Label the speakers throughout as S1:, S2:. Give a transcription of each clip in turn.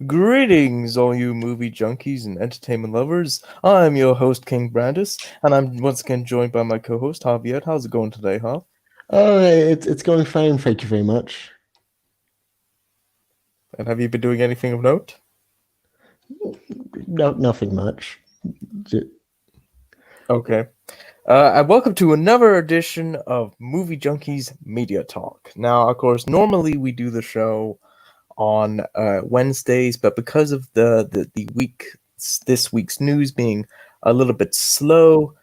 S1: Greetings, all you movie junkies and entertainment lovers. I'm your host, King Brandis, and I'm once again joined by my co-host, Javier. How's it going today, huh?
S2: Oh, it's going fine. Thank you very much.
S1: And have you been doing anything of note?
S2: No, nothing much. J-
S1: Okay. And welcome to another edition of Movie Junkies Media Talk. Now, of course, normally we do the show on Wednesdays, but because of the week, this week's news being a little bit slow,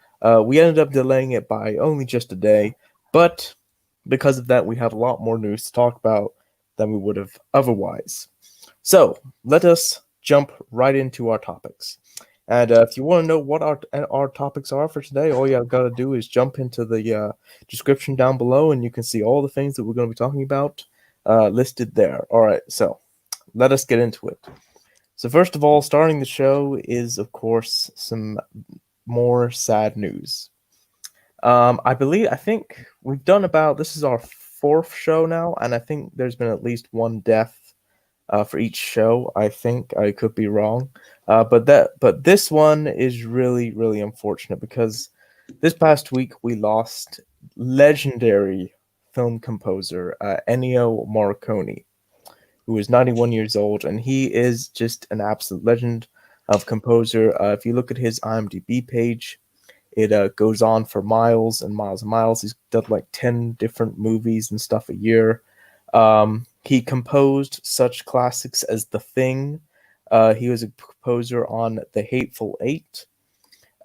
S1: we ended up delaying it by only just a day. But because of that, we have a lot more news to talk about than we would have otherwise. So let us jump right into our topics. And if you want to know what our topics are for today, all you got to do is jump into the description down below, and you can see all the things that we're going to be talking about listed there. All right, so let us get into it. So first of all, starting the show is, of course, some more sad news. I think we've done about, this is our fourth show now, and I think there's been at least one death for each show. I think I could be wrong, but this one is really really unfortunate because this past week we lost legendary film composer Ennio Morricone, who is 91 years old, and he is just an absolute legend of composer. If you look at his IMDb page, it goes on for miles and miles and miles. He's done like 10 different movies and stuff a year. He composed such classics as The Thing. He was a composer on The Hateful Eight.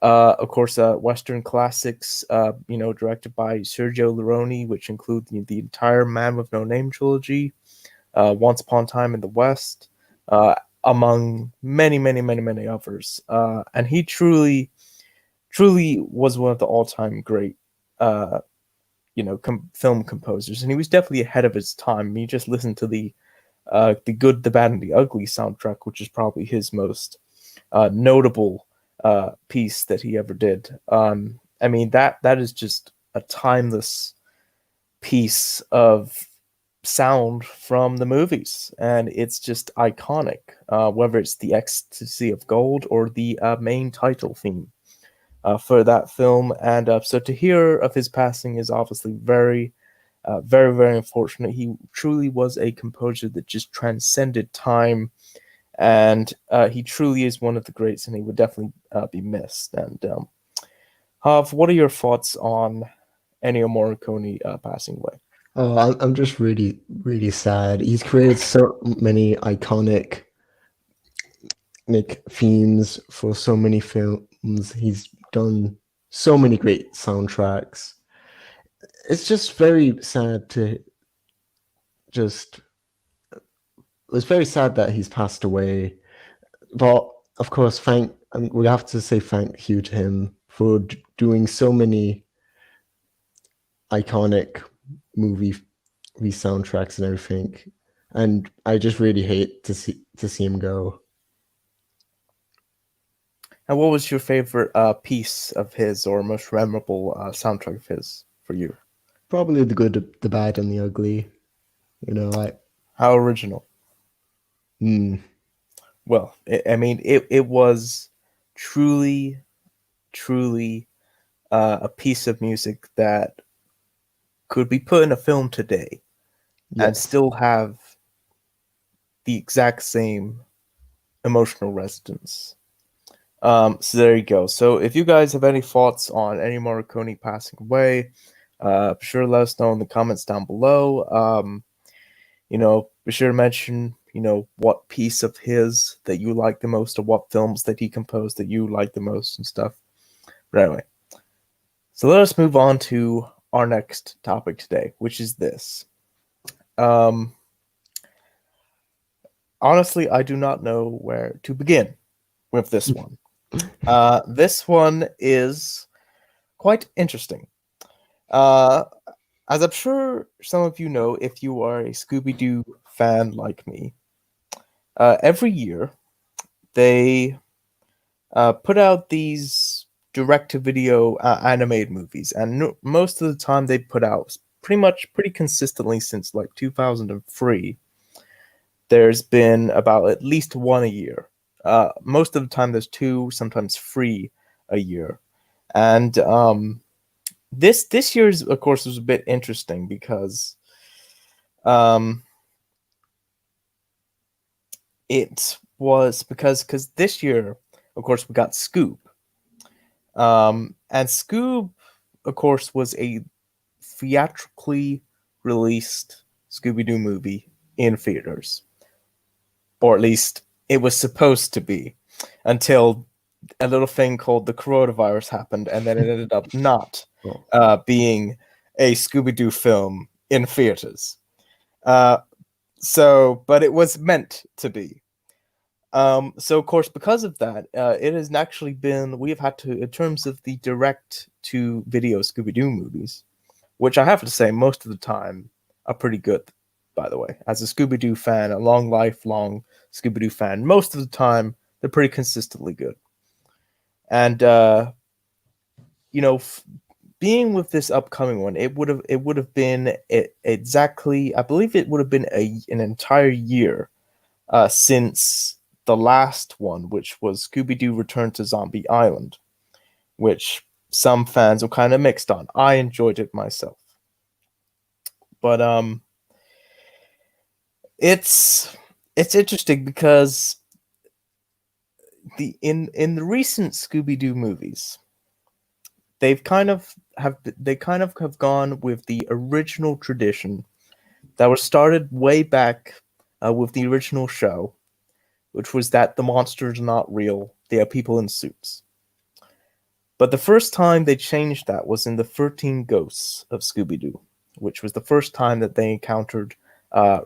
S1: Of course, Western classics, directed by Sergio Leone, which include the entire Man with No Name trilogy, Once Upon a Time in the West, among many, many, many, many others. And he truly was one of the all-time great film composers, and he was definitely ahead of his time. I mean, you just listen to the Good, the Bad, and the Ugly soundtrack, which is probably his most notable piece that he ever did. I mean, that is just a timeless piece of sound from the movies, and it's just iconic. Whether it's the Ecstasy of Gold or the main title theme for that film. And so to hear of his passing is obviously very, very unfortunate. He truly was a composer that just transcended time, and he truly is one of the greats, and he would definitely be missed. And Hav, what are your thoughts on Ennio Morricone passing away?
S2: Oh, I'm just really sad. He's created so many iconic themes for so many films. He's done so many great soundtracks. It's just very sad to just. It's very sad that he's passed away. But of course, we have to say thank you to him for doing so many iconic movie soundtracks and everything. And I just really hate to see him go.
S1: And what was your favorite piece of his or most memorable soundtrack of his for you?
S2: Probably the good, the bad, and the ugly. I
S1: How original.
S2: mm,
S1: Well, I mean, it was truly, truly a piece of music that could be put in a film today and
S2: yes.
S1: still have the exact same emotional resonance. So there you go. So if you guys have any thoughts on Ennio Morricone passing away, be sure to let us know in the comments down below. Be sure to mention, what piece of his that you like the most, or what films that he composed that you like the most and stuff. But anyway, so let us move on to our next topic today, which is this. Um, Honestly, I do not know where to begin with this one. This one is quite interesting. Uh, as I'm sure some of you know, if you are a Scooby Doo fan like me, every year they put out these direct to video animated movies, and most of the time they put out pretty consistently since like 2003. there's been about at least one a year. Most of the time, there's two, sometimes three a year. And this year's, of course, was a bit interesting because um, it was because this year, of course, we got Scoob. And Scoob, of course, was a theatrically released Scooby-Doo movie in theaters. Or at least it was supposed to be, until a little thing called the coronavirus happened, and then it ended up not being a Scooby-Doo film in theaters. But it was meant to be. So of course, because of that, it has actually been, we have had to, in terms of the direct to video Scooby-Doo movies, which I have to say most of the time are pretty good, by the way. As a Scooby-Doo fan, a lifelong Scooby-Doo fan, most of the time they're pretty consistently good. And being with this upcoming one, it would have been exactly, I believe it would have been an entire year since the last one, which was Scooby-Doo Return to Zombie Island, which some fans were kind of mixed on. I enjoyed it myself. But it's interesting because in the recent Scooby-Doo movies, they kind of have gone with the original tradition that was started way back with the original show, which was that the monsters are not real, they are people in suits. But the first time they changed that was in the 13 Ghosts of Scooby-Doo, which was the first time that they encountered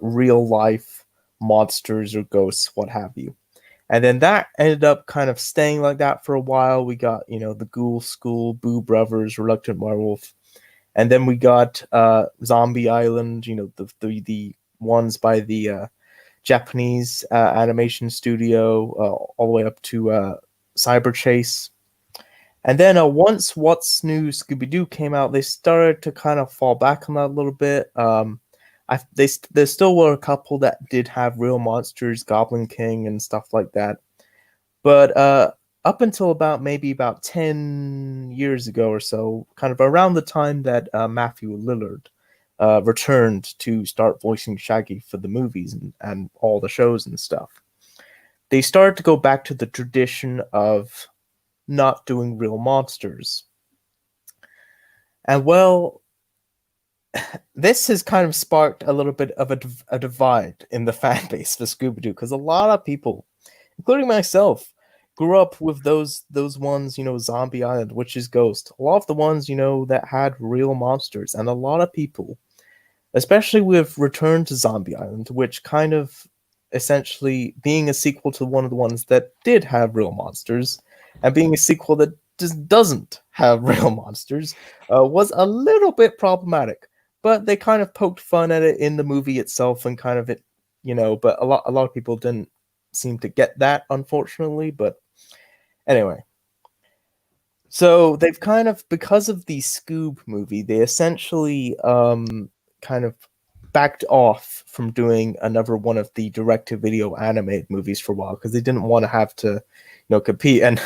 S1: real life monsters or ghosts, what have you. And then that ended up kind of staying like that for a while. We got, the Ghoul School, Boo Brothers, Reluctant Werewolf. And then we got Zombie Island, the ones by the Japanese animation studio, all the way up to Cyber Chase. And then once What's New Scooby-Doo came out, they started to kind of fall back on that a little bit. There still were a couple that did have real monsters, Goblin King and stuff like that. But up until maybe about 10 years ago or so, kind of around the time that Matthew Lillard returned to start voicing Shaggy for the movies and all the shows and stuff, they started to go back to the tradition of not doing real monsters. And well, this has kind of sparked a little bit of a divide in the fan base for Scooby-Doo, because a lot of people, including myself, grew up with those ones, Zombie Island, Witch's Ghost, a lot of the ones, that had real monsters. And a lot of people, especially with Return to Zombie Island, which kind of essentially being a sequel to one of the ones that did have real monsters, and being a sequel that just doesn't have real monsters, was a little bit problematic. But they kind of poked fun at it in the movie itself, and kind of but a lot of people didn't seem to get that, unfortunately. But anyway, so they've kind of, because of the Scoob movie, they essentially kind of backed off from doing another one of the direct-to-video animated movies for a while, because they didn't want to have to compete. And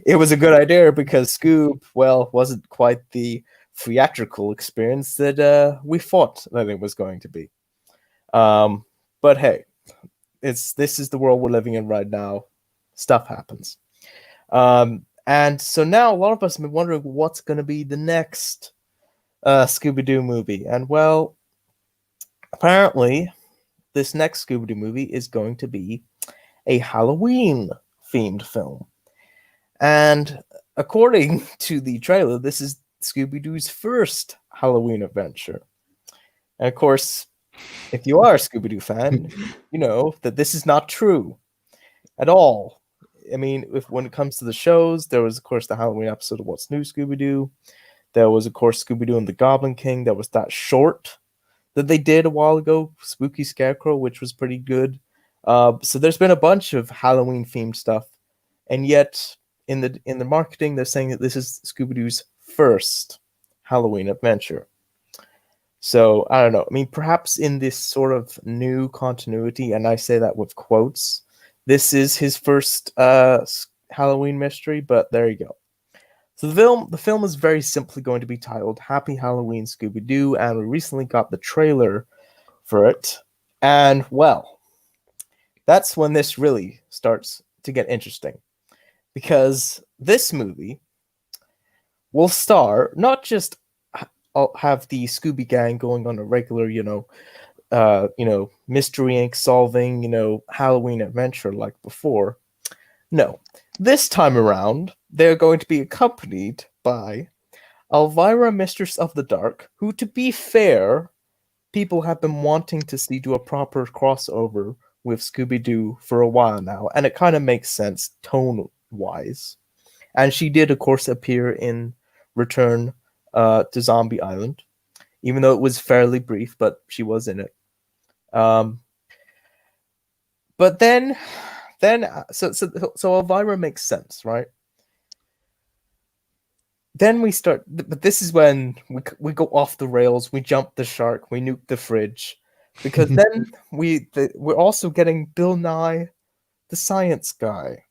S1: it was a good idea, because Scoob, well, wasn't quite the theatrical experience that we thought that it was going to be. But hey, this is the world we're living in right now. Stuff happens. And so now a lot of us have been wondering what's going to be the next Scooby-Doo movie. And well, apparently this next Scooby-Doo movie is going to be a Halloween-themed film. And according to the trailer, this is Scooby-Doo's first Halloween adventure. And of course, if you are a Scooby-Doo fan, you know that this is not true at all. I mean, when it comes to the shows, there was, of course, the Halloween episode of What's New Scooby-Doo. There was, of course, Scooby-Doo and the Goblin King. There was that short that they did a while ago, Spooky Scarecrow, which was pretty good. So there's been a bunch of Halloween-themed stuff. And yet, in the marketing, they're saying that this is Scooby-Doo's first Halloween adventure. So I don't know. I mean, perhaps in this sort of new continuity, and I say that with quotes, this is his first Halloween mystery. But there you go. So the film is very simply going to be titled "Happy Halloween, Scooby Doo," and we recently got the trailer for it. And well, that's when this really starts to get interesting, because this movie will star not just have the Scooby Gang going on a regular, Mystery Inc. solving, Halloween adventure like before. No, this time around, they're going to be accompanied by Elvira, Mistress of the Dark, who, to be fair, people have been wanting to see do a proper crossover with Scooby Doo for a while now, and it kind of makes sense tone wise. And she did, of course, appear in Return to Zombie Island, even though it was fairly brief, but she was in it. Um, but so Elvira makes sense, right? Then we start, but this is when we go off the rails. We jump the shark. We nuke the fridge, because then we're also getting Bill Nye, the Science Guy.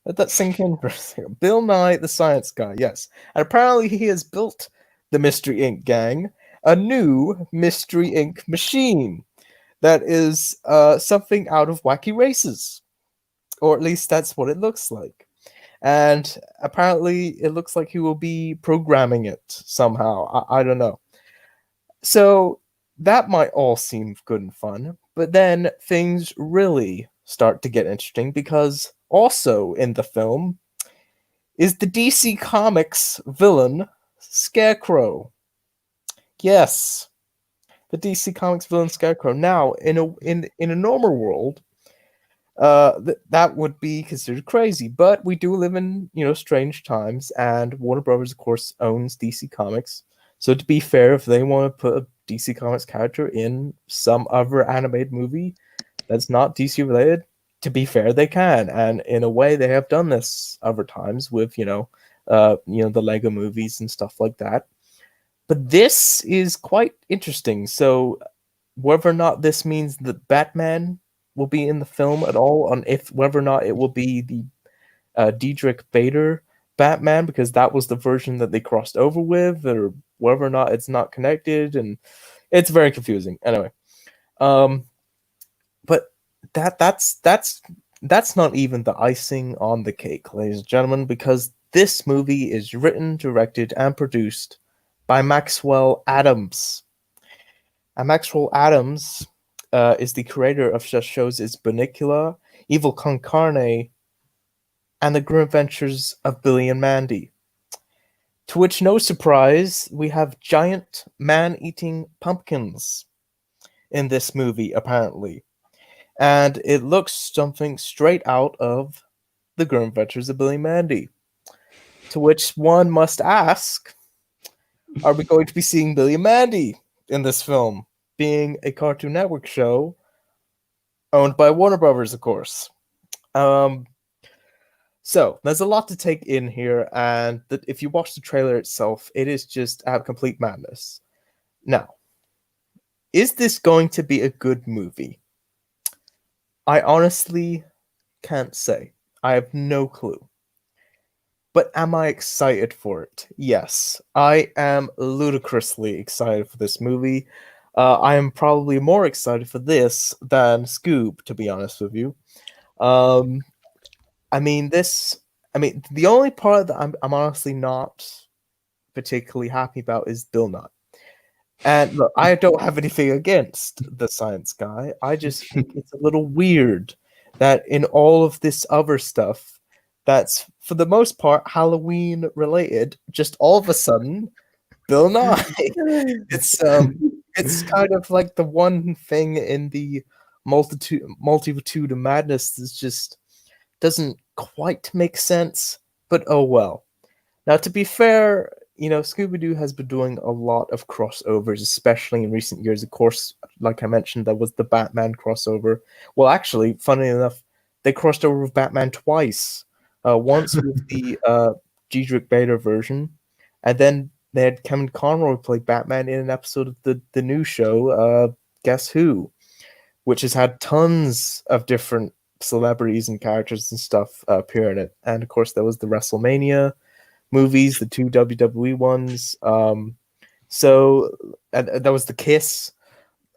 S1: Let that sink in for a second. Bill Nye, the Science Guy, yes. And apparently he has built the Mystery Inc. gang a new Mystery Inc. machine that is something out of Wacky Races. Or at least that's what it looks like. And apparently it looks like he will be programming it somehow. I don't know. So that might all seem good and fun, but then things really start to get interesting, because also in the film is the DC Comics villain Scarecrow. Yes, the DC Comics villain Scarecrow. Now, in a normal world, that would be considered crazy, but we do live in strange times, and Warner Brothers, of course, owns DC Comics. So to be fair, if they want to put a DC Comics character in some other animated movie that's not DC related, to be fair, they can, and in a way, they have done this other times with the Lego movies and stuff like that. But this is quite interesting. So whether or not this means that Batman will be in the film at all, on if whether or not it will be the Diedrich Bader Batman, because that was the version that they crossed over with, or whether or not it's not connected, and it's very confusing. Anyway, but that's not even the icing on the cake, ladies and gentlemen, because this movie is written, directed, and produced by Maxwell Adams. And Maxwell Adams is the creator of such shows as Bunnicula, Evil Con Carne, and The Grim Adventures of Billy and Mandy. To which, no surprise, we have giant man-eating pumpkins in this movie, apparently. And it looks something straight out of The Grim Adventures of Billy and Mandy. To which one must ask, are we going to be seeing Billy and Mandy in this film, being a Cartoon Network show owned by Warner Brothers, of course? So there's a lot to take in here, and if you watch the trailer itself, it is just complete madness. Now, is this going to be a good movie? I honestly can't say. I have no clue. But am I excited for it? Yes, I am ludicrously excited for this movie. I am probably more excited for this than Scoob, to be honest with you. The only part that I'm honestly not particularly happy about is Bill Nye. And look, I don't have anything against the Science Guy. I just think it's a little weird that in all of this other stuff that's, for the most part, Halloween related, just all of a sudden, Bill Nye. It's kind of like the one thing in the multitude of madness that just doesn't quite make sense, but oh well. Now, to be fair, Scooby-Doo has been doing a lot of crossovers, especially in recent years. Of course, like I mentioned, there was the Batman crossover. Well, actually, funnily enough, they crossed over with Batman twice. Once with the Diedrich Bader version, and then they had Kevin Conroy play Batman in an episode of the new show, Guess Who, which has had tons of different celebrities and characters and stuff appear in it. And of course, there was the WrestleMania movies, the two WWE ones. So that was the Kiss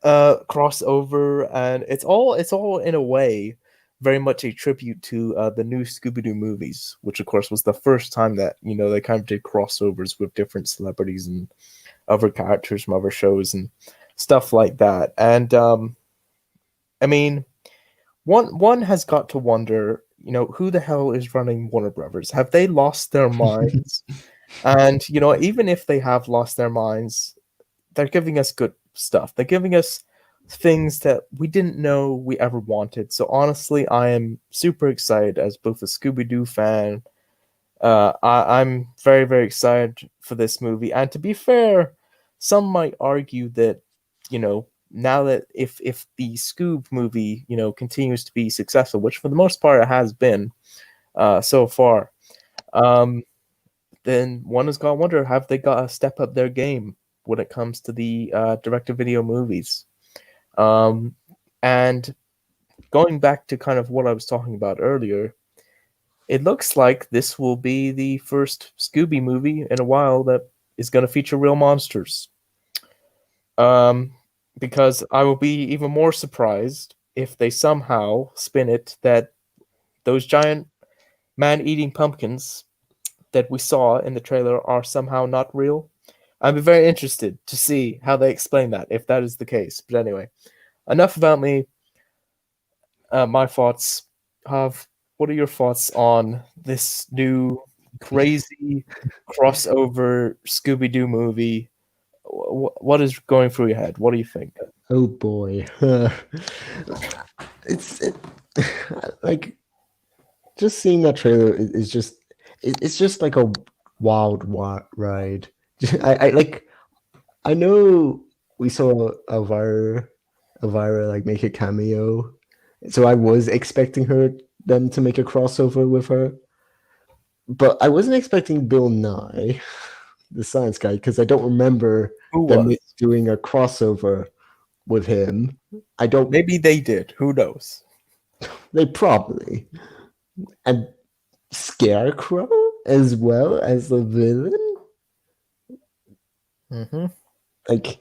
S1: crossover, and it's all in a way very much a tribute to the new Scooby-Doo movies, which of course was the first time that they kind of did crossovers with different celebrities and other characters from other shows and stuff like that. And I mean, one has got to wonder, who the hell is running Warner Brothers? Have they lost their minds? And even if they have lost their minds, they're giving us good stuff. They're giving us things that we didn't know we ever wanted. So honestly, I am super excited as both a Scooby-Doo fan. I'm very, very excited for this movie. And to be fair, some might argue that, now that if the Scoob movie, continues to be successful, which for the most part it has been so far, then one has got to wonder, have they got to step up their game when it comes to the direct-to-video movies? And going back to kind of what I was talking about earlier, it looks like this will be the first Scooby movie in a while that is going to feature real monsters. Because I will be even more surprised if they somehow spin it that those giant man-eating pumpkins that we saw in the trailer are somehow not real. I'd be very interested to see how they explain that, if that is the case. But anyway, enough about me. My thoughts. What are your thoughts on this new crazy crossover Scooby-Doo movie? What is going through your head? What do you think?
S2: Oh boy. It's like, just seeing that trailer is just, it's just like a wild ride. I know we saw Elvira like make a cameo, so I was expecting them to make a crossover with her, but I wasn't expecting Bill Nye, the science guy, because I don't remember them doing a crossover with him. I don't.
S1: Maybe they did. Who knows?
S2: They probably. And Scarecrow as well as the villain.
S1: Mm-hmm.
S2: Like,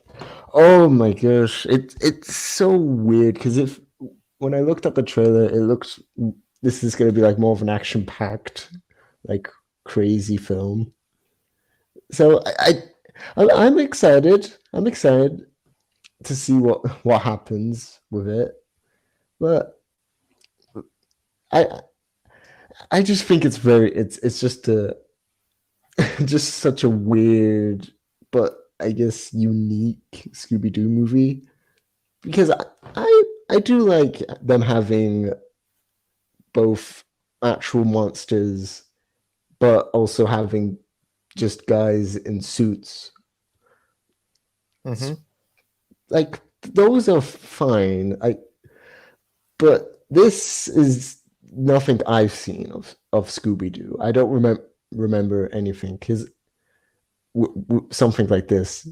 S2: oh my gosh, it's so weird because when I looked at the trailer, it looks, this is going to be like more of an action-packed, like crazy film. So I'm excited. I'm excited to see what happens with it, but I just think it's just just such a weird but I guess unique Scooby-Doo movie, because I do like them having both actual monsters but also having just guys in suits.
S1: Mm-hmm.
S2: Like, those are fine. But this is nothing I've seen of Scooby-Doo. I don't remember anything because something like this,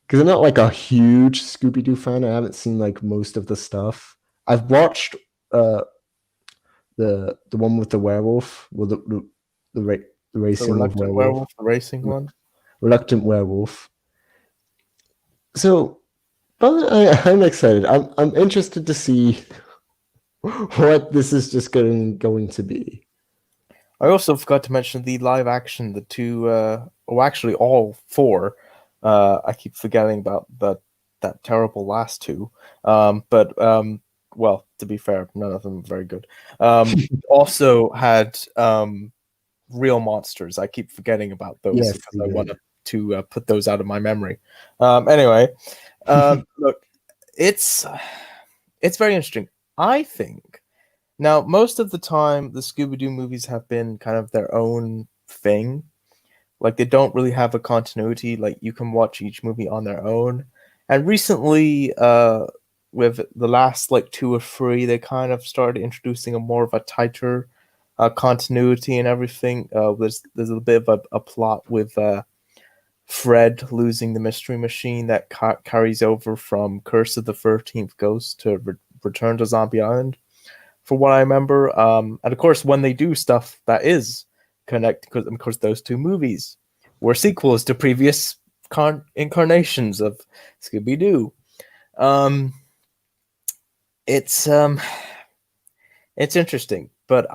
S2: because I'm not like a huge Scooby-Doo fan. I haven't seen like most of the stuff. I've watched the one with the werewolf, with the racing
S1: werewolf, the racing one,
S2: reluctant werewolf. So, but I'm excited. I'm interested to see what this is just going to be.
S1: I also forgot to mention the live action, the two, actually all four. I keep forgetting about that terrible last two. Well, to be fair, none of them are very good. Also had real monsters. I keep forgetting about those because I want to put those out of my memory. Anyway, look, it's very interesting. I think. Now, most of the time, the Scooby-Doo movies have been kind of their own thing. Like, they don't really have a continuity. Like, you can watch each movie on their own. And recently, with the last, like, 2 or 3, they kind of started introducing a more of a tighter continuity and everything. There's a bit of a plot with Fred losing the mystery machine that carries over from Curse of the 13th Ghost to Return to Zombie Island, for what I remember. And of course, when they do stuff that is connected, because of course those two movies were sequels to previous incarnations of Scooby Doo. Um, it's um, it's interesting, but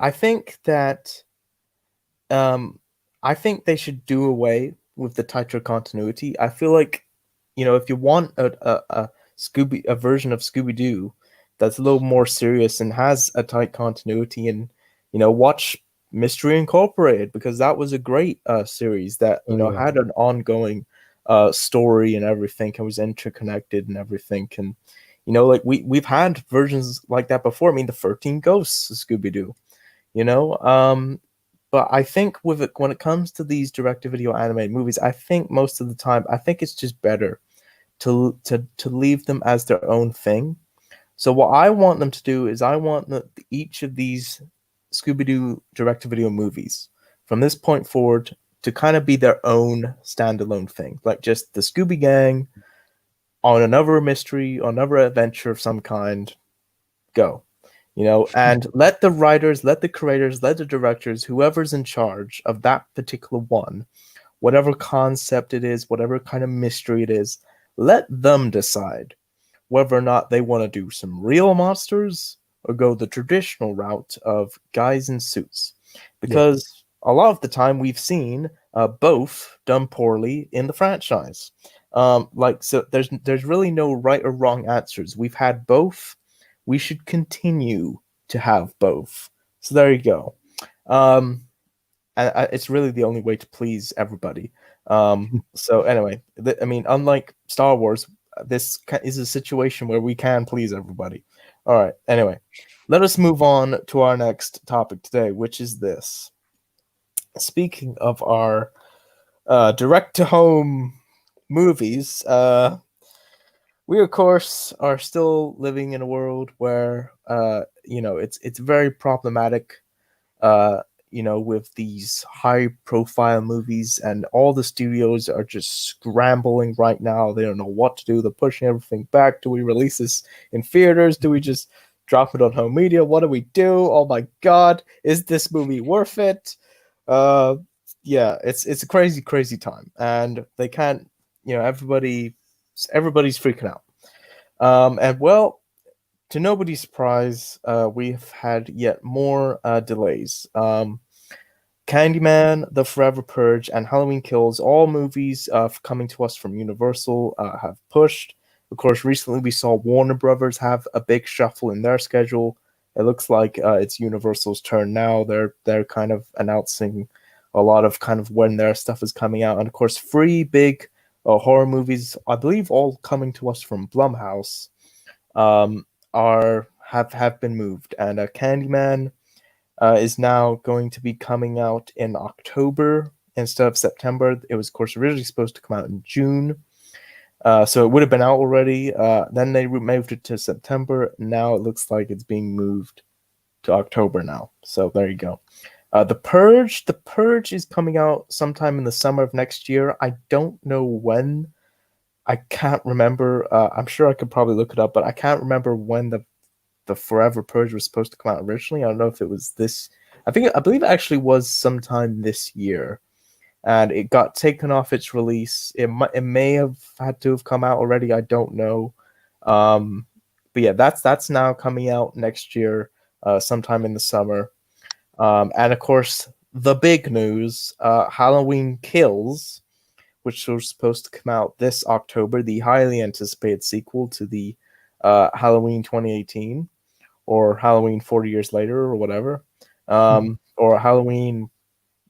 S1: um, I think they should do away with the tighter continuity. I feel like, if you want a version of Scooby Doo that's a little more serious and has a tight continuity, and watch Mystery Incorporated, because that was a great series that
S2: Oh yeah.
S1: had an ongoing story and everything, and was interconnected and everything, and like we've had versions like that before. I mean, the 13 Ghosts of Scooby Doo, you know. But I think with it, when it comes to these direct-to-video animated movies, I think most of the time, I think it's just better to leave them as their own thing. So what I want them to do is I want each of these Scooby-Doo direct-to-video movies from this point forward to kind of be their own standalone thing, like just the Scooby Gang on another mystery, on another adventure of some kind. Go. And let the writers, let the creators, let the directors, whoever's in charge of that particular one, whatever concept it is, whatever kind of mystery it is, let them decide whether or not they want to do some real monsters or go the traditional route of guys in suits. Because a lot of the time we've seen both done poorly in the franchise. So there's really no right or wrong answers. We've had both. We should continue to have both. So there you go. And it's really the only way to please everybody. So anyway, I mean, unlike Star Wars, this is a situation where we can please everybody. All right. Anyway, let us move on to our next topic today, which is this. Speaking of our direct-to-home movies, we of course are still living in a world where it's very problematic, with these high profile movies, and all the studios are just scrambling right now. They don't know what to do. They're pushing everything back. Do we release this in theaters? Do we just drop it on home media? What do we do? Oh my god, is this movie worth it? Yeah, it's a crazy time, and they can't, everybody's freaking out. And well, to nobody's surprise, we've had yet more delays. Candyman, The Forever Purge, and Halloween Kills, all movies coming to us from Universal, have pushed. Of course, recently we saw Warner Brothers have a big shuffle in their schedule. It looks like it's Universal's turn now. They're kind of announcing a lot of kind of when their stuff is coming out, and of course, three big horror movies, I believe, all coming to us from Blumhouse, have been moved, and Candyman is now going to be coming out in October instead of September. It was, of course, originally supposed to come out in June, so it would have been out already. Then they moved it to September. Now it looks like it's being moved to October now. So there you go. The Purge is coming out sometime in the summer of next year. I don't know when. I can't remember. I'm sure I could probably look it up, but I can't remember when the Forever Purge was supposed to come out originally. I don't know if it was this. I believe it actually was sometime this year, and it got taken off its release. It may have had to have come out already. I don't know. But yeah, that's now coming out next year, sometime in the summer. And of course, the big news: Halloween Kills, which was supposed to come out this October, the highly anticipated sequel to the Halloween 2018, or Halloween 40 years later, or whatever. Or Halloween,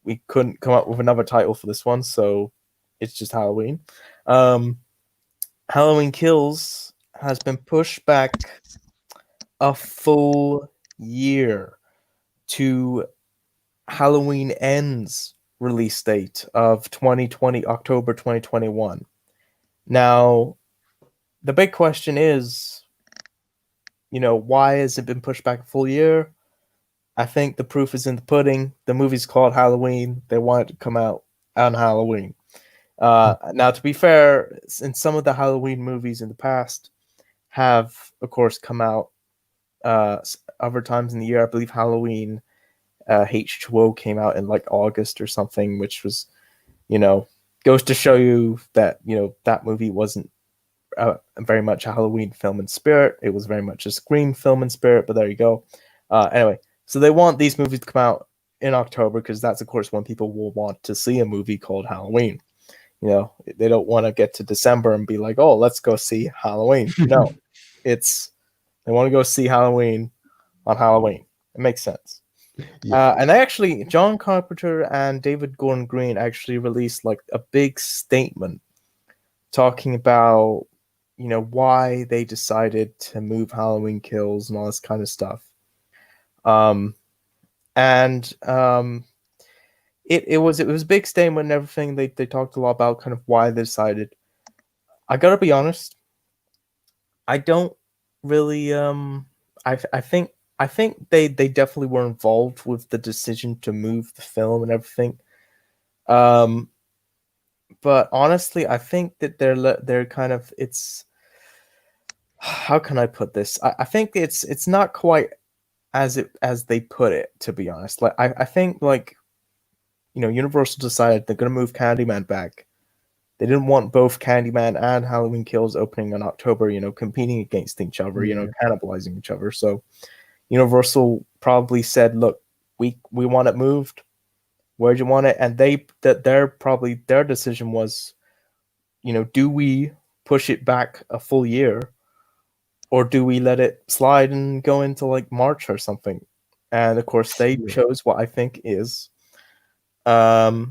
S1: we couldn't come up with another title for this one, so it's just Halloween. Halloween Kills has been pushed back a full year to Halloween Ends release date of 2020, October 2021. Now, the big question is, why has it been pushed back a full year? I think the proof is in the pudding. The movie's called Halloween. They want it to come out on Halloween. Now, to be fair, in some of the Halloween movies in the past have, of course, come out other times in the year. I believe Halloween H2O came out in like August or something, which was, goes to show you that, that movie wasn't very much a Halloween film in spirit. It was very much a Scream film in spirit, but there you go. Anyway, so they want these movies to come out in October because that's, of course, when people will want to see a movie called Halloween. They don't want to get to December and be like, oh, let's go see Halloween. No, they want to go see Halloween on Halloween. It makes sense.
S2: Yeah.
S1: And John Carpenter and David Gordon Green actually released like a big statement talking about, why they decided to move Halloween Kills and all this kind of stuff. It was a big statement and everything. They talked a lot about kind of why they decided. I gotta be honest, I don't really I think they definitely were involved with the decision to move the film and everything. But honestly, I think that they're kind of, it's, how can I put this? I think it's not quite as they put it, to be honest. Like I think, like, Universal decided they're gonna move Candyman back. They didn't want both Candyman and Halloween Kills opening in October, competing against each other, cannibalizing each other. So Universal probably said, look, we want it moved. Where'd you want it? And their decision was, do we push it back a full year, or do we let it slide and go into like March or something? And of course they chose what I think is the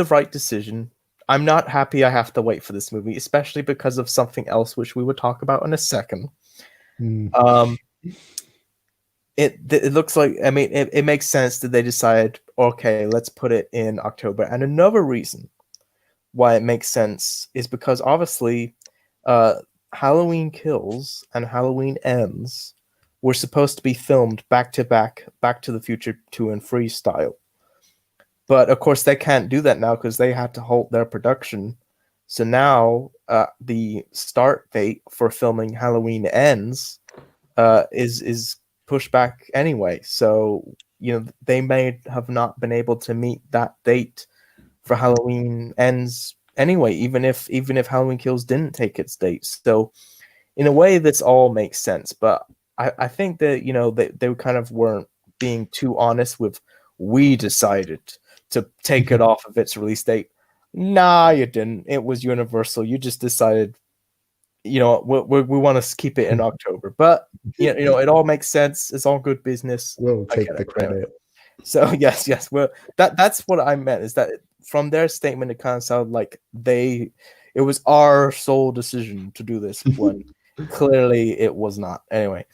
S1: right decision. I'm not happy I have to wait for this movie, especially because of something else which we will talk about in a second. It looks like, I mean, it makes sense that they decided, okay, let's put it in October. And another reason why it makes sense is because obviously Halloween Kills and Halloween Ends were supposed to be filmed back to back, Back to the Future 2 and 3 style. But of course they can't do that now because they had to halt their production. So now the start date for filming Halloween Ends is pushed back anyway. So, they may have not been able to meet that date for Halloween Ends anyway, even if Halloween Kills didn't take its date. So in a way, this all makes sense. But I think that, they kind of weren't being too honest with, we decided to take it off of its release date. Nah, you didn't. It was Universal. You just decided, we want to keep it in October. But it all makes sense. It's all good business.
S2: We'll take the credit.
S1: Anyway. So yes. Well, that's what I meant, is that from their statement, it kind of sounded like it was our sole decision to do this when clearly it was not. Anyway,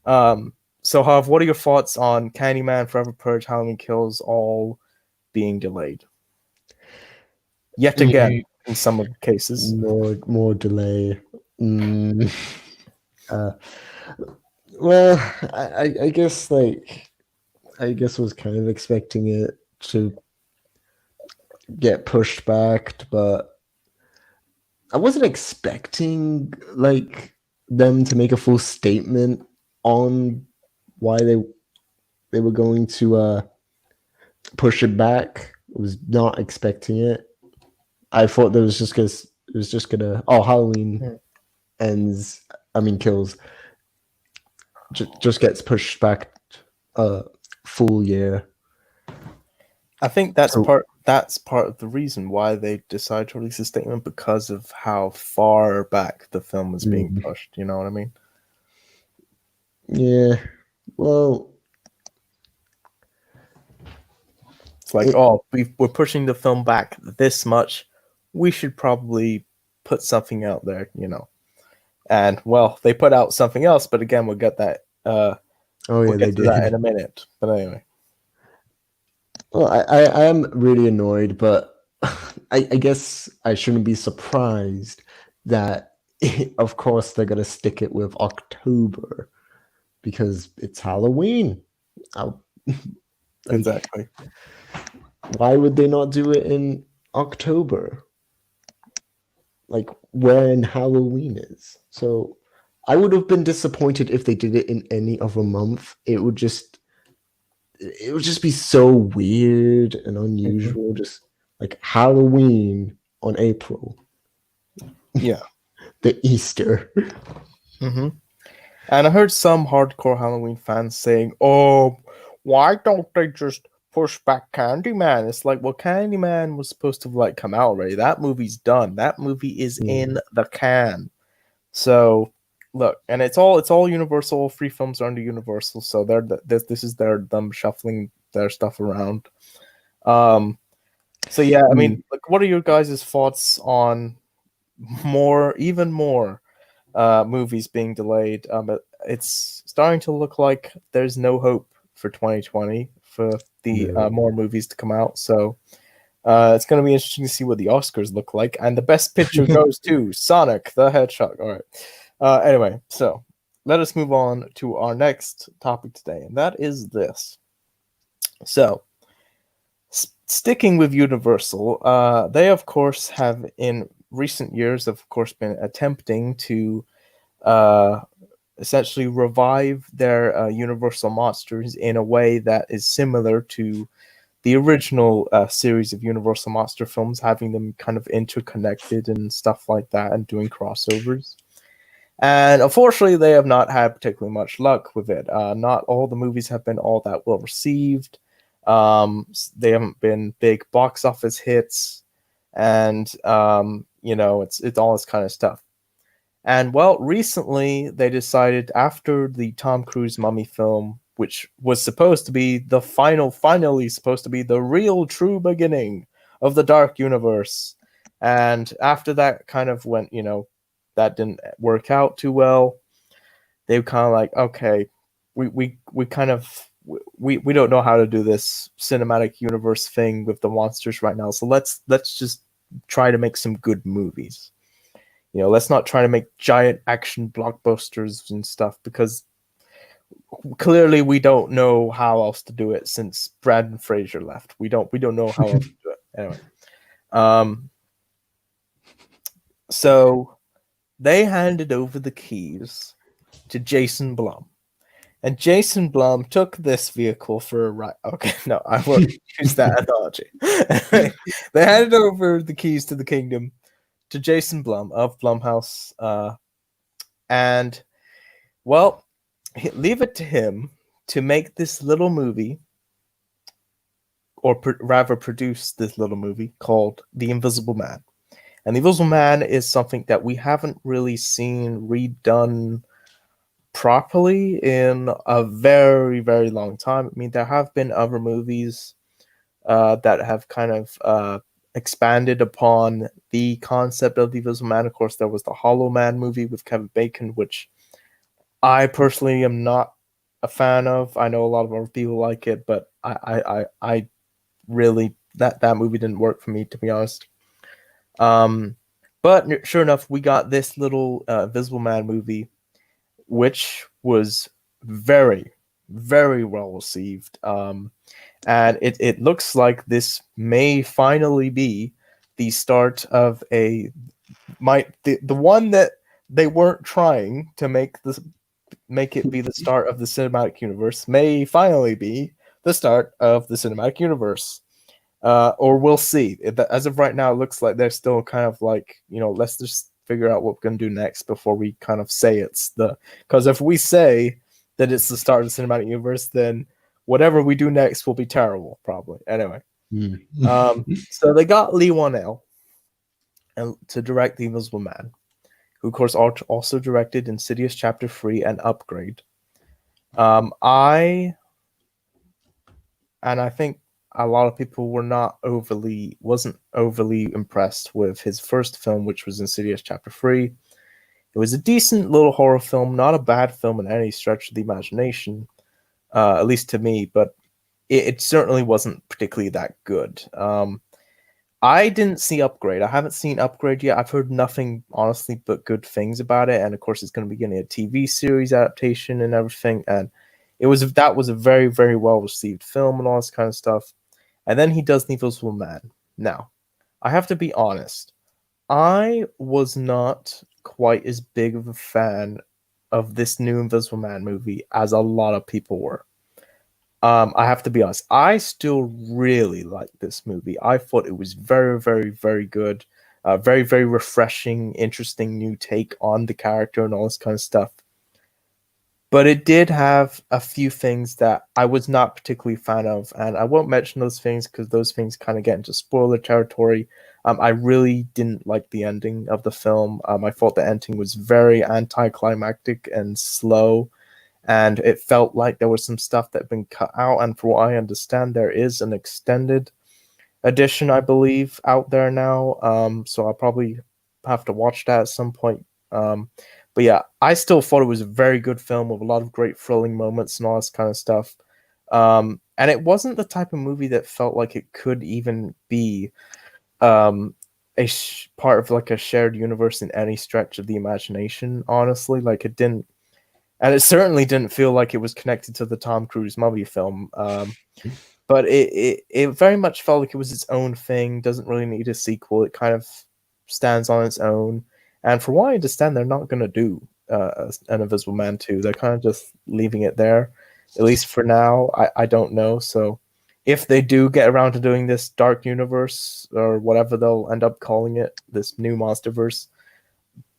S1: so Hav, what are your thoughts on Candyman, Forever Purge, Halloween Kills all being delayed? Yet again, in some of the cases.
S2: More delay. Well, I guess I was kind of expecting it to get pushed back, but I wasn't expecting like them to make a full statement on why they were going to push it back. I was not expecting it. I thought that was just because it was just gonna Halloween Ends. I mean Kills just gets pushed back a full year.
S1: I think that's part of the reason why they decided to release a statement, because of how far back the film was being pushed. You know what I mean?
S2: Yeah. Well,
S1: it's like, we're pushing the film back this much. We should probably put something out there, And well, they put out something else, but again, we'll get that. We'll get to that in a minute. But anyway.
S2: Well, I am really annoyed, but I guess I shouldn't be surprised that, of course, they're going to stick it with October because it's Halloween.
S1: Exactly.
S2: Why would they not do it in October, like when Halloween is. So I would have been disappointed if they did it in any other month. It would just be so weird and unusual. Just like Halloween on April,
S1: Yeah.
S2: the Easter.
S1: hmm And I heard some hardcore Halloween fans saying, "Oh, why don't they just push back Candyman?" It's like, well, Candyman was supposed to like come out already. That movie's done. That movie is in the can. So look, and it's all Universal. All three films are under Universal, so this is them shuffling their stuff around. So yeah, I mean, like, what are your guys' thoughts on even more movies being delayed? It's starting to look like there's no hope for 2020 for the
S2: No.
S1: more movies to come out. So it's going to be interesting to see what the Oscars look like. And the best picture goes to Sonic the Hedgehog. All right. Anyway, so let us move on to our next topic today, and that is this. So, sticking with Universal, they of course have in recent years, of course, been attempting to uh, essentially revive their Universal monsters in a way that is similar to the original series of Universal monster films, having them kind of interconnected and stuff like that, and doing crossovers. And unfortunately, they have not had particularly much luck with it. Not all the movies have been all that well received. They haven't been big box office hits, and it's all this kind of stuff. And well, recently they decided, after the Tom Cruise Mummy film, which was supposed to be finally supposed to be the real true beginning of the Dark Universe, and after that kind of went, that didn't work out too well. They were kind of like, okay, we kind of we don't know how to do this cinematic universe thing with the monsters right now, so let's just try to make some good movies. Let's not try to make giant action blockbusters and stuff, because clearly we don't know how else to do it since Brandon Fraser left. We don't know how else to do it. Anyway, so they handed over the keys to Jason Blum. And Jason Blum took this vehicle for a ride. Okay, no, I won't use that analogy. They handed over the keys to the kingdom to Jason Blum of Blumhouse. And, well, leave it to him to make this little movie, or rather produce this little movie called The Invisible Man. And The Invisible Man is something that we haven't really seen redone properly in a very, very long time. I mean, there have been other movies that have kind of expanded upon the concept of the Invisible Man. Of course, there was the Hollow Man movie with Kevin Bacon, which I personally am not a fan of. I know a lot of other people like it, but I really, that movie didn't work for me, to be honest. But sure enough, we got this little Invisible Man movie, which was very, very well received. And it looks like this may finally be the start of the one that they weren't trying to make it be the start of the cinematic universe, may finally be the start of the cinematic universe. Or we'll see. As of right now, it looks like they're still kind of like, let's just figure out what we're going to do next before we kind of say because if we say that it's the start of the cinematic universe, then whatever we do next will be terrible, probably. Anyway, so they got Leigh Whannell to direct The Invisible Man, who of course also directed Insidious Chapter 3 and Upgrade. I think a lot of people wasn't overly impressed with his first film, which was Insidious Chapter 3. It was a decent little horror film, not a bad film in any stretch of the imagination, at least to me, but it certainly wasn't particularly that good. I didn't see Upgrade. I haven't seen Upgrade yet. I've heard nothing, honestly, but good things about it. And of course, it's going to be getting a TV series adaptation and everything. And that was a very, very well received film and all this kind of stuff. And then he does The Invisible Man. Now, I have to be honest. I was not quite as big of a fan of this new Invisible Man movie as a lot of people were. I have to be honest. I still really like this movie. I thought it was very, very, very good. Very, very refreshing, interesting new take on the character and all this kind of stuff. But it did have a few things that I was not particularly a fan of, and I won't mention those things because those things kind of get into spoiler territory. I really didn't like the ending of the film. I thought the ending was very anticlimactic and slow, and it felt like there was some stuff that had been cut out. And for what I understand, there is an extended edition, I believe, out there now. So I'll probably have to watch that at some point. But yeah, I still thought it was a very good film with a lot of great thrilling moments and all this kind of stuff. And it wasn't the type of movie that felt like it could even be um, part of like a shared universe in any stretch of the imagination. Honestly, like it didn't, and it certainly didn't feel like it was connected to the Tom Cruise Mummy film. But it very much felt like it was its own thing. Doesn't really need a sequel. It kind of stands on its own. And from what I understand, they're not going to do an Invisible Man 2. They're kind of just leaving it there, at least for now. I don't know. So if they do get around to doing this Dark Universe or whatever they'll end up calling it, this new Monsterverse,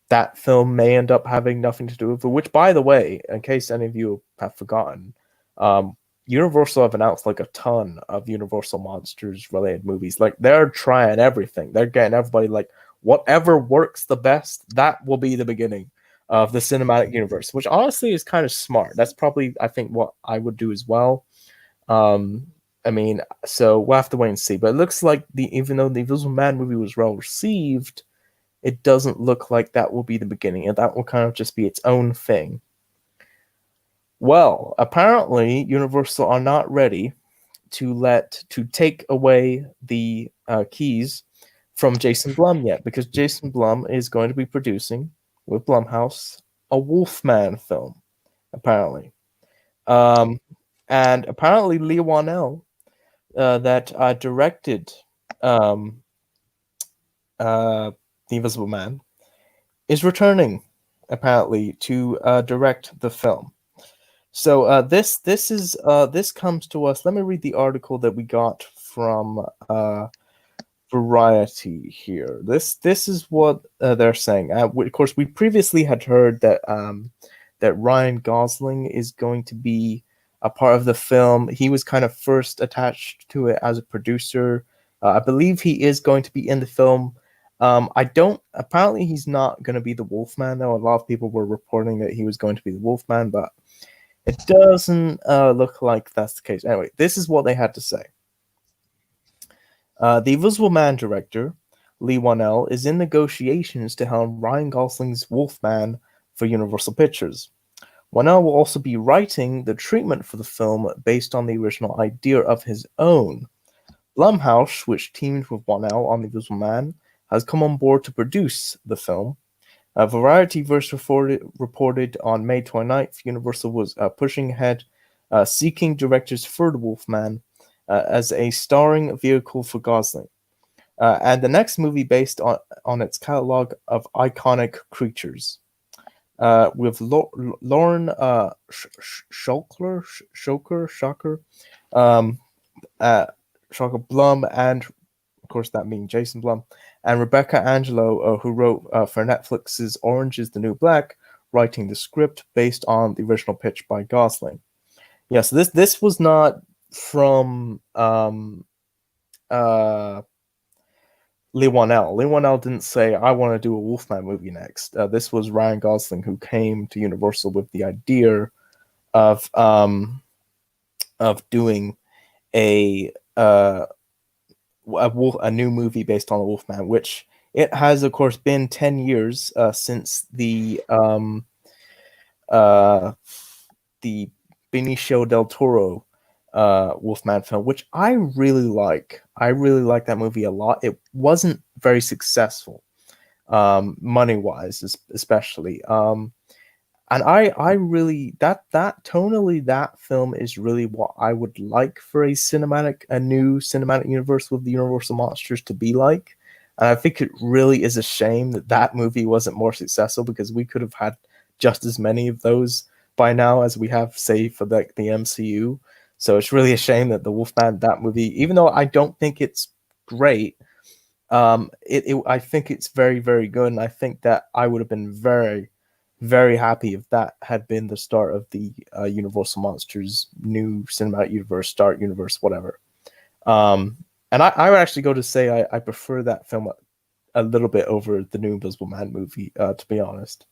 S1: that film may end up having nothing to do with it. Which, by the way, in case any of you have forgotten, Universal have announced like a ton of Universal Monsters related movies. Like they're trying everything. They're getting everybody like whatever works the best, that will be the beginning of the cinematic universe, which honestly is kind of smart. That's probably I think what I would do as well. Um I mean, so we'll have to wait and see. But it looks like the even though the Invisible Man movie was well received, it doesn't look like that will be the beginning, and that will kind of just be its own thing. Well, apparently, Universal are not ready to take away the keys from Jason Blum yet, because Jason Blum is going to be producing with Blumhouse a Wolfman film, apparently. Um, and apparently, Leigh Whannell, that directed um, The Invisible Man, is returning apparently to direct the film. So this comes to us. Let me read the article that we got from Variety here. This is what they're saying. Of course, we previously had heard that that Ryan Gosling is going to be a part of the film. He was kind of first attached to it as a producer. I believe he is going to be in the film. I don't. Apparently, he's not going to be the Wolfman, though. A lot of people were reporting that he was going to be the Wolfman, but it doesn't look like that's the case. Anyway, this is what they had to say. The Invisible Man director, Leigh Whannell, is in negotiations to helm Ryan Gosling's Wolfman for Universal Pictures. Whannell will also be writing the treatment for the film based on the original idea of his own. Blumhouse, which teamed with Whannell on The Invisible Man, has come on board to produce the film. Variety Verse reported on May 29th, Universal was pushing ahead, seeking directors for The Wolfman as a starring vehicle for Gosling. And the next movie based on its catalog of iconic creatures. With Lauren Shoker, Shocker Blum, and of course that means Jason Blum, and Rebecca Angelo, who wrote for Netflix's Orange is the New Black, writing the script based on the original pitch by Gosling. Yeah, so this was not from Leigh Whannell. Leigh Whannell didn't say, I want to do a Wolfman movie next. This was Ryan Gosling who came to Universal with the idea of doing a new movie based on the Wolfman, which it has, of course, been 10 years since the Benicio del Toro Wolfman film, which I really like. I really like that movie a lot. It wasn't very successful, money-wise, especially. And I really that tonally that film is really what I would like for a new cinematic universe with the Universal monsters to be like. And I think it really is a shame that that movie wasn't more successful, because we could have had just as many of those by now as we have, say, for the MCU. So it's really a shame that the Wolfman, that movie, even though I don't think it's great, I think it's very, very good, and I think that I would have been very, very happy if that had been the start of the Universal Monsters new cinematic universe, Dark Universe, whatever. And I would actually go to say I prefer that film a little bit over the new Invisible Man movie, to be honest.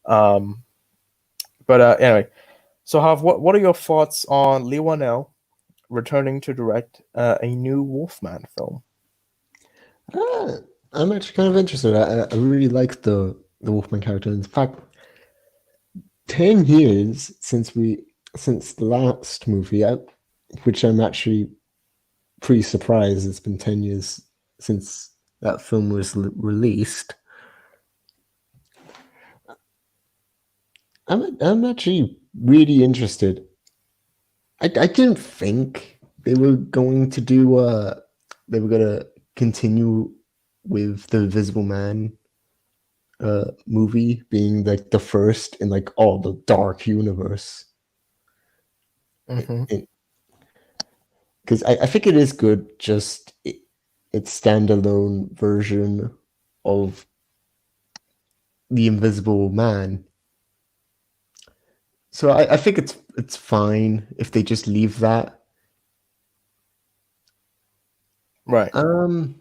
S1: But anyway, so what are your thoughts on Leigh Whannell returning to direct a new Wolfman film?
S2: I'm actually kind of interested. I really like the Wolfman character. In fact, 10 years since the last movie, which I'm actually pretty surprised. It's been 10 years since that film was released. I'm actually really interested. I didn't think they were going to do they were gonna continue with the Invisible Man movie being like the first in like all the dark universe.
S1: Mm-hmm.
S2: Because I think it is good, just its standalone version of the Invisible Man. So I think it's fine if they just leave that.
S1: Right.
S2: But I'm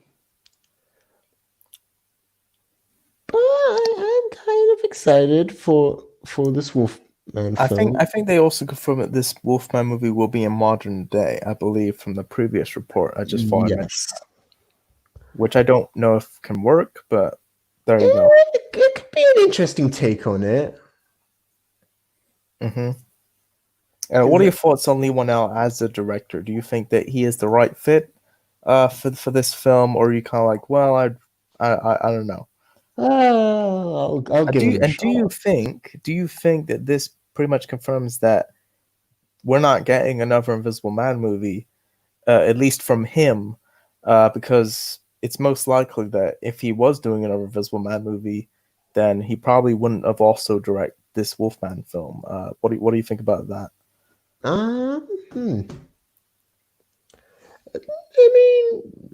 S2: kind of excited for this Wolfman film.
S1: I think they also confirmed that this Wolfman movie will be in modern day, I believe, from the previous report. I just thought I mentioned that, which I don't know if can work, but there you go.
S2: It could be an interesting take on it.
S1: Mm-hmm. What are your thoughts on Leigh Whannell as a director? Do you think that he is the right fit for this film, or are you kind of like, well, I don't know.
S2: I'll give him a shot.
S1: Do you think that this pretty much confirms that we're not getting another Invisible Man movie, at least from him, because it's most likely that if he was doing another Invisible Man movie, then he probably wouldn't have also directed this Wolfman film. What do you think about that?
S2: I mean,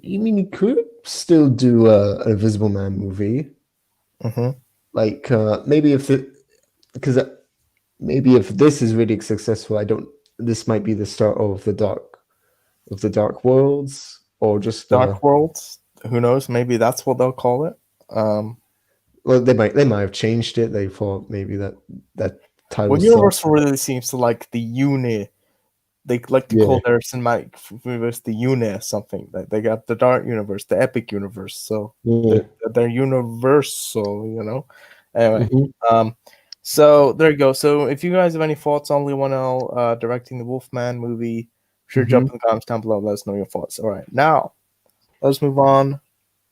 S2: he could still do an Invisible Man movie.
S1: Mm-hmm.
S2: Like maybe if this is really successful, this might be the start of the Dark Worlds, or just
S1: Dark Worlds. Who knows? Maybe that's what they'll call it.
S2: Well, they might have changed it. They thought maybe that title.
S1: Well, Universal really seems to like the uni. They like to call their cinematic universe the uni or something. They got the Dark Universe, the Epic Universe. So they're universal, you know. Anyway, so there you go. So if you guys have any thoughts on Leigh Whannell directing the Wolfman movie, sure, jump in the comments down below. Let us know your thoughts. All right, now let's move on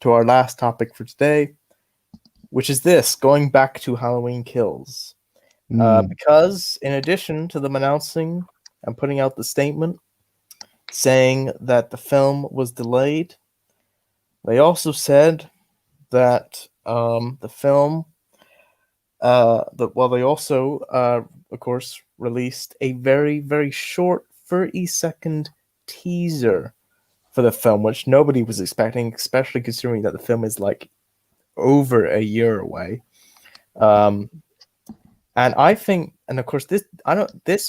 S1: to our last topic for today, which is this: going back to Halloween Kills. Because in addition to them announcing and putting out the statement saying that the film was delayed, they also said that the film, they also, of course, released a very, very short 30-second teaser for the film, which nobody was expecting, especially considering that the film is like over a year away. And I think, and of course, this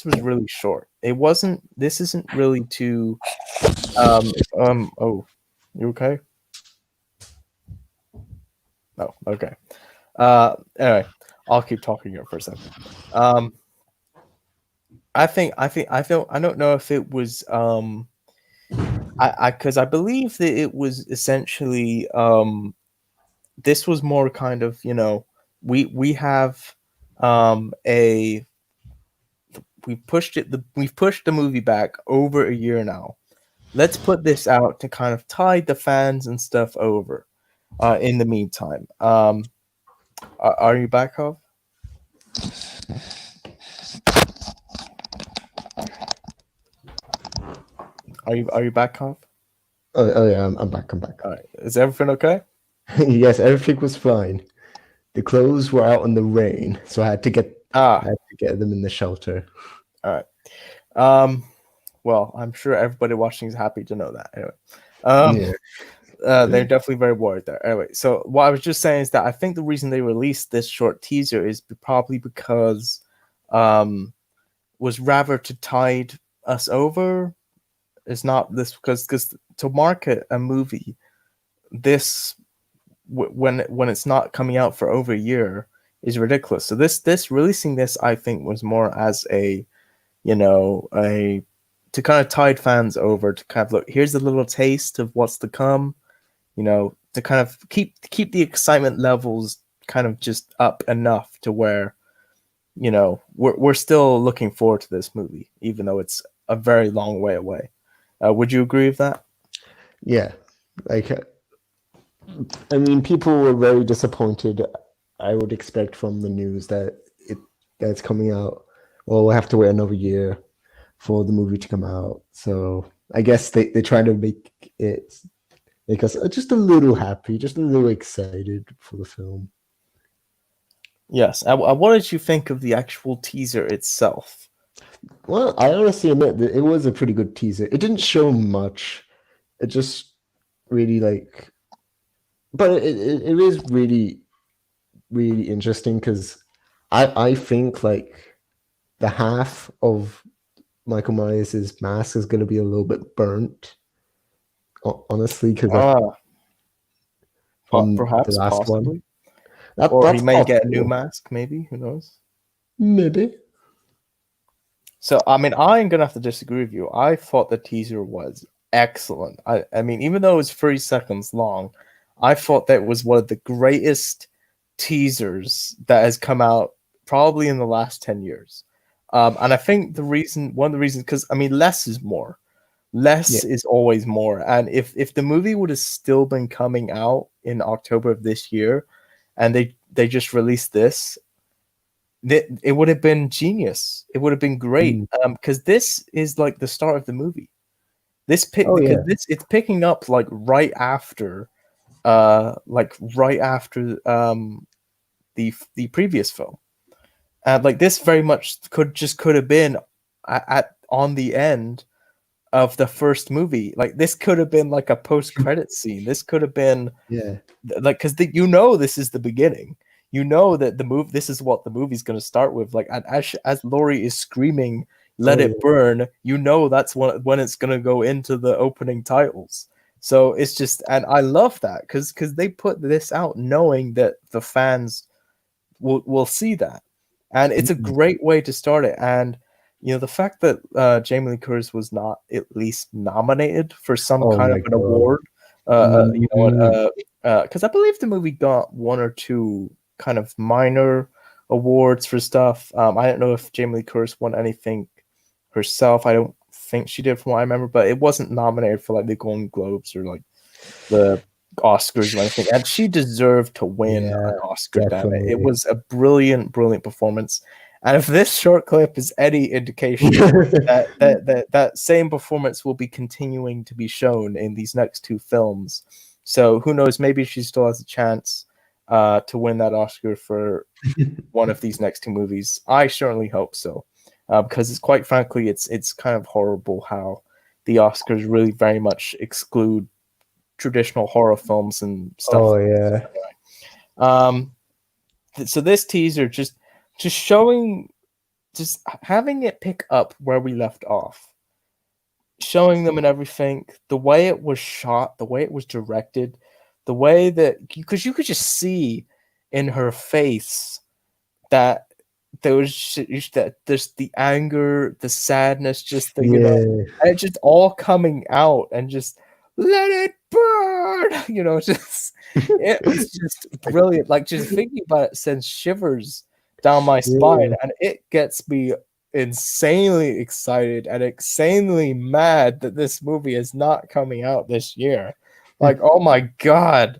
S1: was really short. This isn't really too. Oh, you okay? Oh, okay. Anyway, I'll keep talking here for a second. I don't know if it was because I believe that it was essentially this was more kind of, you know, we have we've pushed the movie back over a year now. Let's put this out to kind of tide the fans and stuff over. In the meantime, are you back, Hov? Are you back, Hov?
S2: Oh yeah, I'm back.
S1: All right, is everything okay?
S2: Yes, everything was fine. The clothes were out in the rain, so I had to get them in the shelter.
S1: All right. Well, I'm sure everybody watching is happy to know that. Anyway, they're definitely very worried there. Anyway, so what I was just saying is that I think the reason they released this short teaser is probably because was rather to tide us over. It's not this because to market a movie this when it's not coming out for over a year is ridiculous. So this releasing this, I think, was more as a to kind of tide fans over, to kind of look, here's a little taste of what's to come, to kind of keep the excitement levels kind of just up enough to where, we're still looking forward to this movie, even though it's a very long way away. Would you agree with that?
S2: Yeah, like, I mean, people were very disappointed. I would expect from the news that it's coming out. Well, we'll have to wait another year for the movie to come out. So I guess they try to make us just a little happy, just a little excited for the film.
S1: Yes. What did you think of the actual teaser itself?
S2: Well, I honestly admit that it was a pretty good teaser. It didn't show much. It just really but it is really, really interesting because I think like the half of Michael Myers' mask is going to be a little bit burnt, honestly, because from
S1: perhaps
S2: the last
S1: possibly.
S2: one.
S1: Or he may get a new mask, maybe. Who knows?
S2: Maybe.
S1: So, I mean, I'm going to have to disagree with you. I thought the teaser was excellent. I mean, even though it was 30 seconds long, I thought that was one of the greatest teasers that has come out probably in the last 10 years. And I think one of the reasons, because, I mean, less is more. Less is always more. And if the movie would have still been coming out in October of this year, and they just released this, it would have been genius. It would have been great. Because this is like the start of the movie. It's picking up like right after the previous film. And like this very much could have been on the end of the first movie. Like this could have been like a post-credit scene. This could have been like, because this is the beginning. That this is what the movie's going to start with. Like as Laurie is screaming, "Let it burn!" That's when it's going to go into the opening titles. So it's just, and I love that because they put this out knowing that the fans will see that, and it's a great way to start it. And the fact that Jamie Lee Curtis was not at least nominated for some kind of an award, because I believe the movie got one or two kind of minor awards for stuff. I don't know if Jamie Lee Curtis won anything herself. I don't think she did, from what I remember, but it wasn't nominated for like the Golden Globes or like the Oscars or anything, and she deserved to win an Oscar. Damn it. It was a brilliant performance. And if this short clip is any indication, that same performance will be continuing to be shown in these next two films. So who knows, maybe she still has a chance to win that Oscar for one of these next two movies. I certainly hope so, because it's quite frankly, it's kind of horrible how the Oscars really very much exclude traditional horror films and stuff.
S2: Oh yeah.
S1: So this teaser just showing, just having it pick up where we left off, showing them and everything, the way it was shot, the way it was directed, the way that, because you could just see in her face that there's the anger, the sadness, just the and it's just all coming out, and just let it burn. Just it was just brilliant. Like just thinking about it sends shivers down my spine, and it gets me insanely excited and insanely mad that this movie is not coming out this year. Like, oh my god,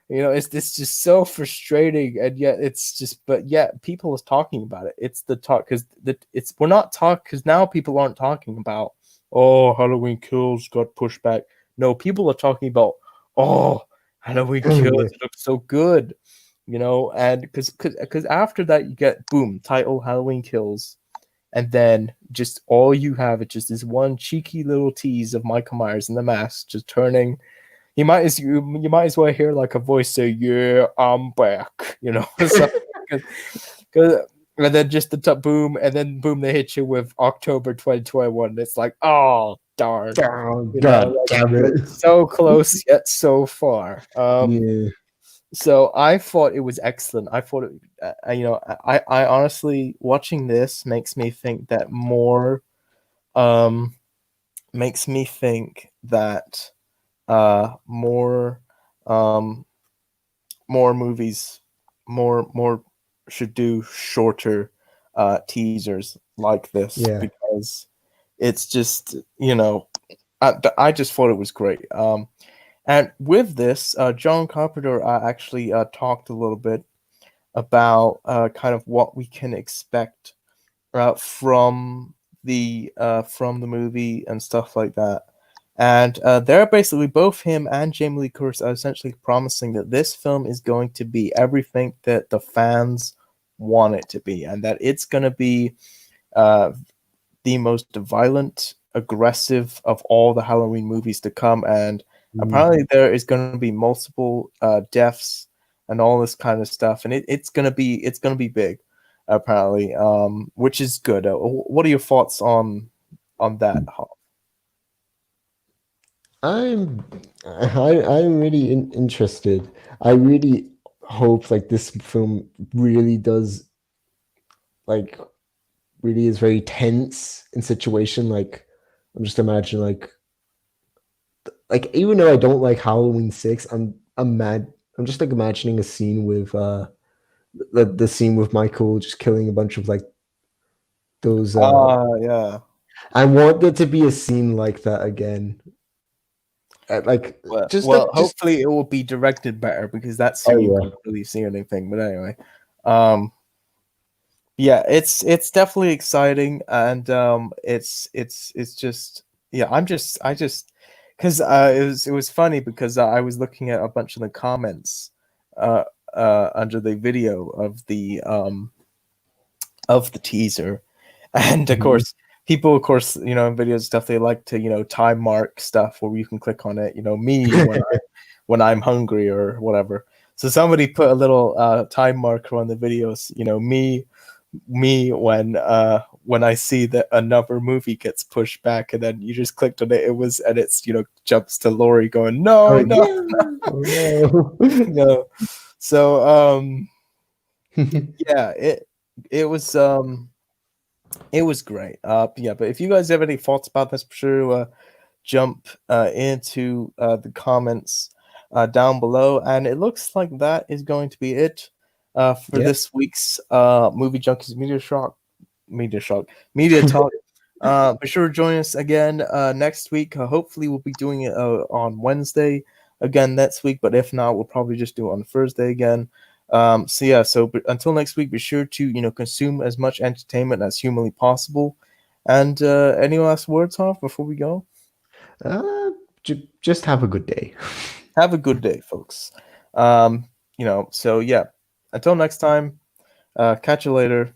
S1: it's just so frustrating, and yet but yet people is talking about it. It's the talk, because we're not talking, because now people aren't talking about, oh, Halloween Kills got pushed back. No, people are talking about, oh, Halloween
S2: Oh,
S1: Kills.
S2: yeah.
S1: It looks so good, you know, and because after that you get boom title Halloween Kills, and then just all you have is just this one cheeky little tease of Michael Myers in the mask just turning. You might as well hear like a voice say, "Yeah, I'm back," you know. So, cause, and then just the top boom, and then boom, they hit you with October 2021. It's like, oh darn,
S2: Oh,
S1: you know,
S2: God
S1: like
S2: damn it.
S1: so close yet so far.
S2: Yeah.
S1: So I thought it was excellent. I thought it, you know, I honestly watching this makes me think that um, makes me think that more um more movies more should do shorter teasers like this
S2: Yeah.
S1: because it's just, you know, I just thought it was great. And with this, John Carpenter actually talked a little bit about kind of what we can expect from the movie and stuff like that. And they're basically both him and Jamie Lee Curtis are essentially promising that this film is going to be everything that the fans want it to be, and that it's going to be uh, the most violent, aggressive of all the Halloween movies to come. And
S2: Mm.
S1: apparently, there is going to be multiple deaths and all this kind of stuff, and it's gonna be big, apparently, which is good. What are your thoughts on that?
S2: I'm I'm really interested. I really hope like this film really does like really is very tense in situation. Like I'm just imagining like even though I don't like Halloween 6, I'm mad. I'm just like imagining a scene with the scene with Michael just killing a bunch of like those
S1: Yeah.
S2: I want there to be a scene like that again. Like
S1: Well,
S2: just
S1: hopefully it will be directed better because that's so
S2: oh
S1: you
S2: yeah.
S1: can really see anything. But anyway, um, yeah, it's definitely exciting, and it's just yeah. I just because it was funny because I was looking at a bunch of the comments uh under the video of the teaser, and of
S2: Mhm.
S1: course people, of course, you know, in videos and stuff, they like to, you know, time mark stuff where you can click on it, you know, me when I'm hungry or whatever. So somebody put a little time marker on the videos, you know, me when I see that another movie gets pushed back, and then you just clicked on it, it was, and it's, you know, jumps to Laurie going,
S2: Oh
S1: no, no,
S2: yeah. Oh no.
S1: no. So yeah, it was great. Yeah, but if you guys have any thoughts about this, be sure to jump into the comments down below. And it looks like that is going to be it for
S2: Yeah.
S1: this week's Movie Junkies Media Talk. Be sure to join us again next week. Hopefully, we'll be doing it on Wednesday again next week. But if not, we'll probably just do it on Thursday again. So yeah, so until next week, be sure to, you know, consume as much entertainment as humanly possible. And any last words, Hoff, before we go?
S2: Uh, just have a good day.
S1: Have a good day, folks. You know, so yeah, until next time, catch you later.